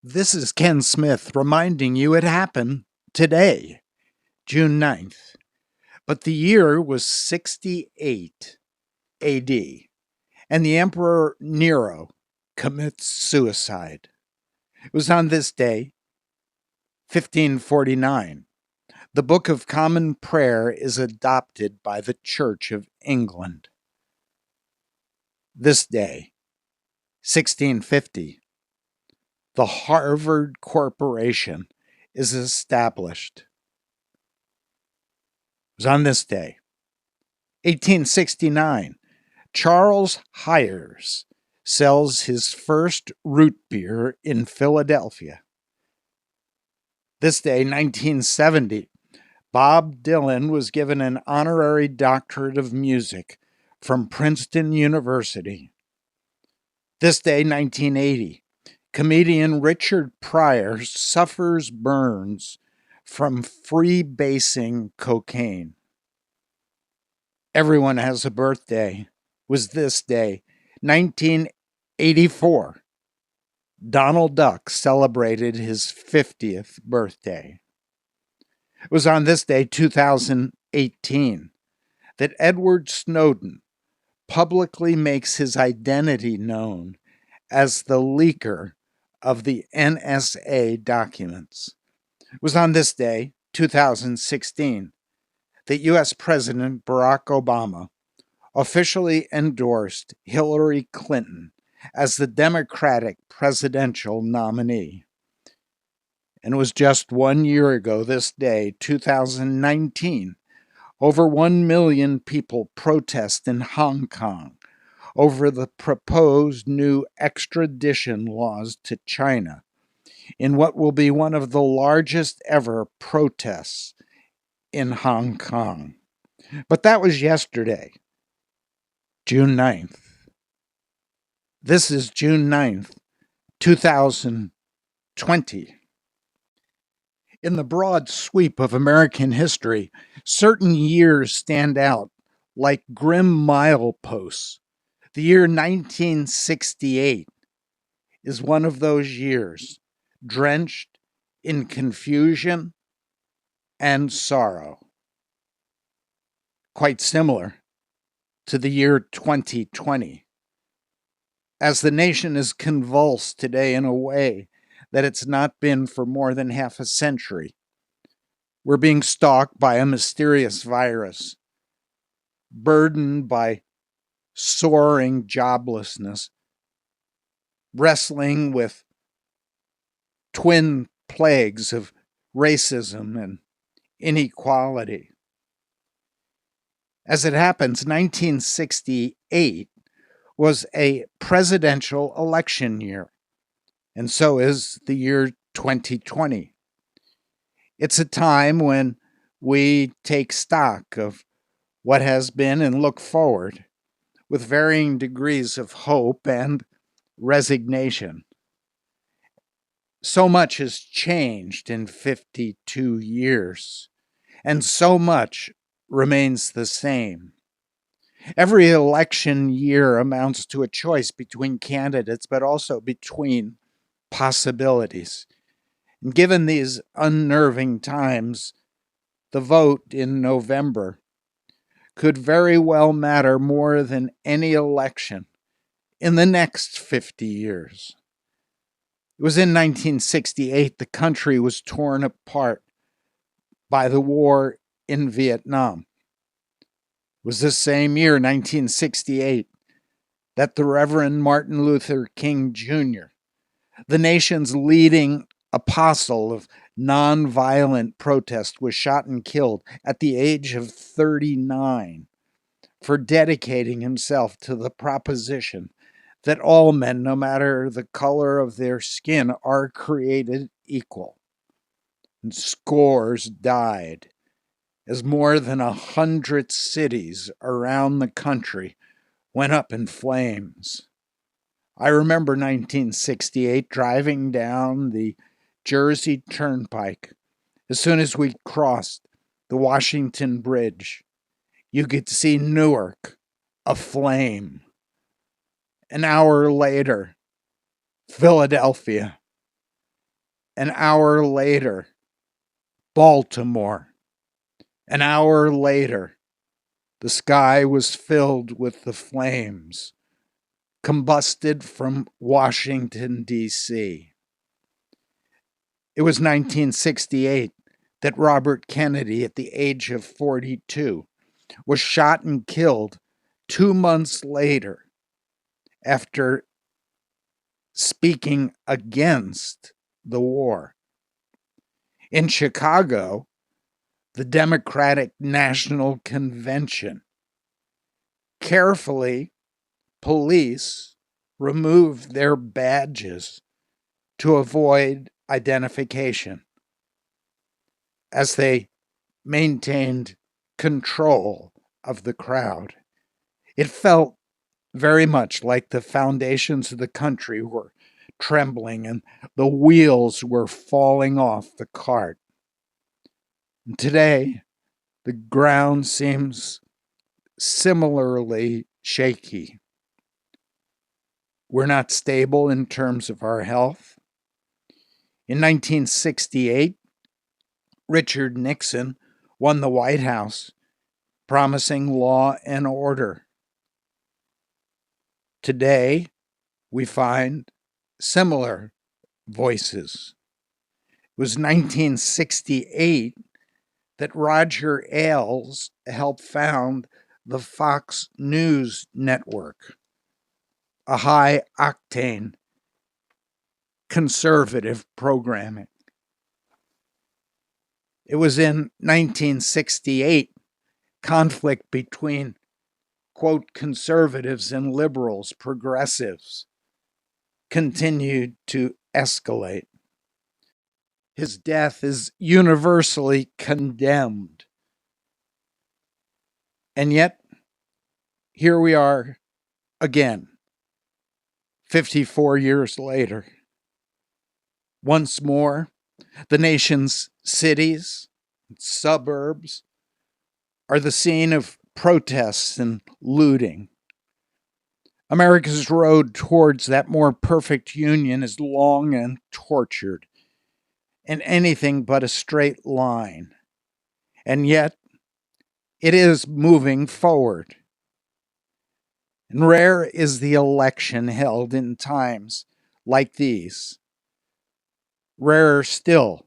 This is Ken Smith reminding you it happened today, June 9th. But the year was 68 AD, and the Emperor Nero commits suicide. It was on this day, 1549. The Book of Common Prayer is adopted by the Church of England. This day, 1650, the Harvard Corporation is established. It was on this day, 1869, Charles Hires sells his first root beer in Philadelphia. This day, 1970, Bob Dylan was given an honorary doctorate of music from Princeton University. This day, 1980, comedian Richard Pryor suffers burns from freebasing cocaine. Everyone has a birthday. Was this day, 1984. Donald Duck celebrated his 50th birthday. It was on this day, 2018, that Edward Snowden publicly makes his identity known as the leaker of the NSA documents. It was on this day, 2016, that U.S. President Barack Obama officially endorsed Hillary Clinton as the Democratic presidential nominee. And it was just 1 year ago this day, 2019, over 1 million people protest in Hong Kong over the proposed new extradition laws to China in what will be one of the largest ever protests in Hong Kong. But that was yesterday, June 9th. This is June 9th, 2020. In the broad sweep of American history, certain years stand out like grim mileposts. The year 1968 is one of those years, drenched in confusion and sorrow. Quite similar to the year 2020, as the nation is convulsed today in a way that it's not been for more than half a century. We're being stalked by a mysterious virus, burdened by soaring joblessness, wrestling with twin plagues of racism and inequality. As it happens, 1968 was a presidential election year, and so is the year 2020. It's a time when we take stock of what has been and look forward with varying degrees of hope and resignation. So much has changed in 52 years, and so much remains the same. Every election year amounts to a choice between candidates, but also between possibilities. And given these unnerving times, the vote in November could very well matter more than any election in the next 50 years. It was in 1968 the country was torn apart by the war in Vietnam. It was this same year, 1968, that the Reverend Martin Luther King Jr., the nation's leading apostle of nonviolent protest, was shot and killed at the age of 39 for dedicating himself to the proposition that all men, no matter the color of their skin, are created equal. And scores died as more than 100 cities around the country went up in flames. I remember 1968 driving down the Jersey Turnpike. As soon as we crossed the Washington Bridge, you could see Newark aflame. An hour later, Philadelphia An hour later, Baltimore. An hour later, the sky was filled with the flames, combusted from Washington, D.C. It was 1968 that Robert Kennedy, at the age of 42, was shot and killed 2 months later after speaking against the war. In Chicago, the Democratic National Convention, carefully, police removed their badges to avoid identification as they maintained control of the crowd. It felt very much like the foundations of the country were trembling and the wheels were falling off the cart. And today, the ground seems similarly shaky. We're not stable in terms of our health. In 1968, Richard Nixon won the White House, promising law and order. Today, we find similar voices. It was 1968 that Roger Ailes helped found the Fox News Network, a high-octane conservative programming. It was in 1968 conflict between, quote, conservatives and liberals, progressives, continued to escalate. His death is universally condemned. And yet, here we are again, 54 years later. Once more, the nation's cities, suburbs are the scene of protests and looting. America's road towards that more perfect union is long and tortured, and anything but a straight line. And yet, it is moving forward. And rare is the election held in times like these. Rarer still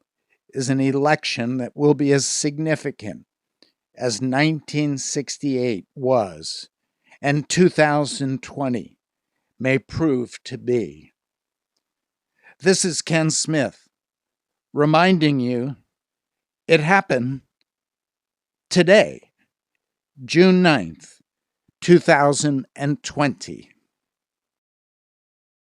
is an election that will be as significant as 1968 was, and 2020 may prove to be. This is Ken Smith, reminding you it happened today, June 9th, 2020.